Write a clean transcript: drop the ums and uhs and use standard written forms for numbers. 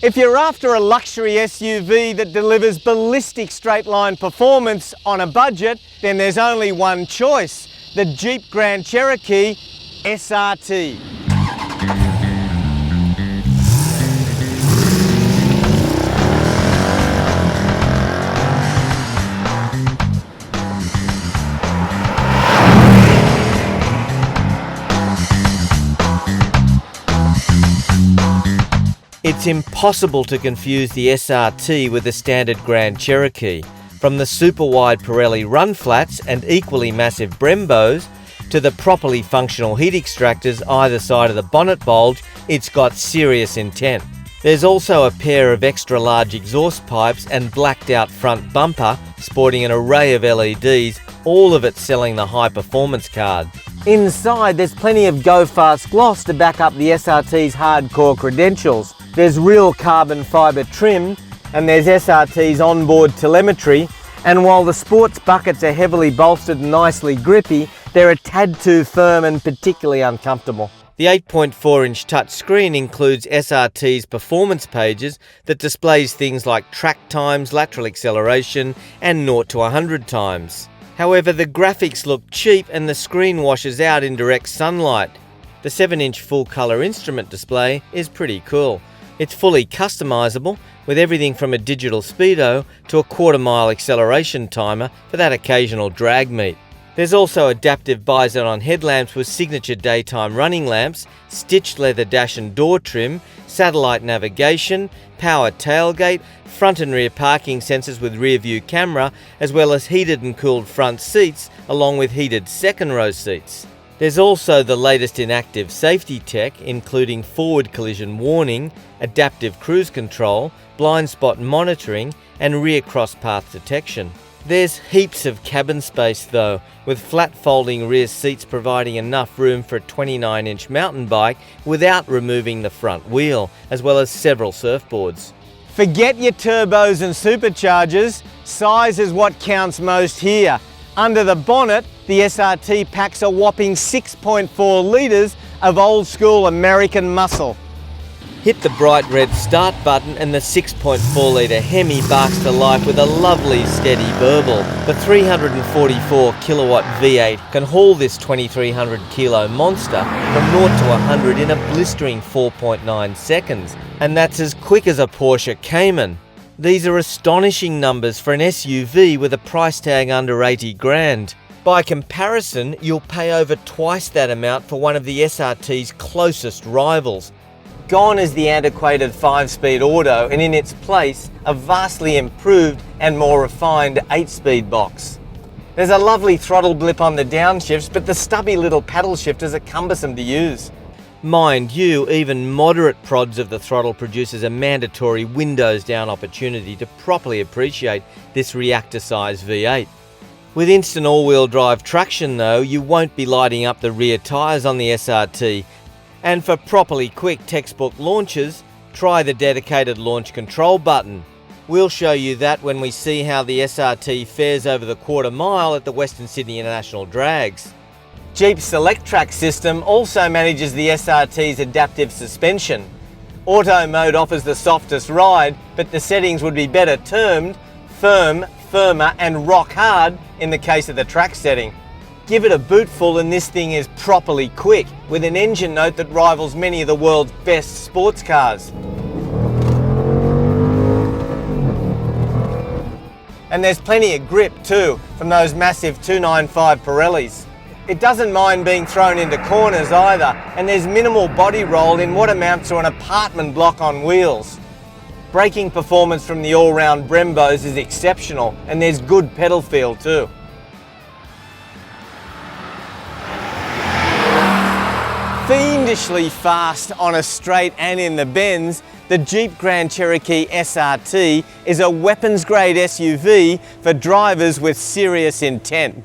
If you're after a luxury SUV that delivers ballistic straight-line performance on a budget, then there's only one choice, the Jeep Grand Cherokee SRT. It's impossible to confuse the SRT with the standard Grand Cherokee. From the super wide Pirelli run flats and equally massive Brembos to the properly functional heat extractors either side of the bonnet bulge, it's got serious intent. There's also a pair of extra large exhaust pipes and blacked out front bumper sporting an array of LEDs, all of it selling the high performance card. Inside there's plenty of go fast gloss to back up the SRT's hardcore credentials. There's real carbon fibre trim and there's SRT's onboard telemetry, and while the sports buckets are heavily bolstered and nicely grippy, they're a tad too firm and particularly uncomfortable. The 8.4-inch touchscreen includes SRT's performance pages that displays things like track times, lateral acceleration and 0 to 100 times. However, the graphics look cheap and the screen washes out in direct sunlight. The 7-inch full-colour instrument display is pretty cool. It's fully customisable with everything from a digital speedo to a quarter-mile acceleration timer for that occasional drag meet. There's also adaptive bi-xenon headlamps with signature daytime running lamps, stitched leather dash and door trim, satellite navigation, power tailgate, front and rear parking sensors with rear view camera, as well as heated and cooled front seats along with heated second row seats. There's also the latest in active safety tech, including forward collision warning, adaptive cruise control, blind spot monitoring and rear cross path detection. There's heaps of cabin space though, with flat folding rear seats providing enough room for a 29-inch mountain bike without removing the front wheel, as well as several surfboards. Forget your turbos and superchargers, size is what counts most here. Under the bonnet, the SRT packs a whopping 6.4 litres of old school American muscle. Hit the bright red start button and the 6.4 litre Hemi barks to life with a lovely steady burble. The 344 kilowatt V8 can haul this 2300 kilo monster from 0 to 100 in a blistering 4.9 seconds, and that's as quick as a Porsche Cayman. These are astonishing numbers for an SUV with a price tag under 80 grand. By comparison, you'll pay over twice that amount for one of the SRT's closest rivals. Gone is the antiquated 5-speed auto, and in its place, a vastly improved and more refined 8-speed box. There's a lovely throttle blip on the downshifts, but the stubby little paddle shifters are cumbersome to use. Mind you, even moderate prods of the throttle produces a mandatory windows down opportunity to properly appreciate this reactor-sized V8. With instant all-wheel drive traction though, you won't be lighting up the rear tyres on the SRT. And for properly quick textbook launches, try the dedicated launch control button. We'll show you that when we see how the SRT fares over the quarter mile at the Western Sydney International Drags. Jeep's Select Track system also manages the SRT's adaptive suspension. Auto mode offers the softest ride, but the settings would be better termed firm, firmer and rock hard in the case of the track setting. Give it a bootful and this thing is properly quick, with an engine note that rivals many of the world's best sports cars. And there's plenty of grip too, from those massive 295 Pirellis. It doesn't mind being thrown into corners either, and there's minimal body roll in what amounts to an apartment block on wheels. Braking performance from the all-round Brembos is exceptional, and there's good pedal feel too. Fiendishly fast on a straight and in the bends, the Jeep Grand Cherokee SRT is a weapons-grade SUV for drivers with serious intent.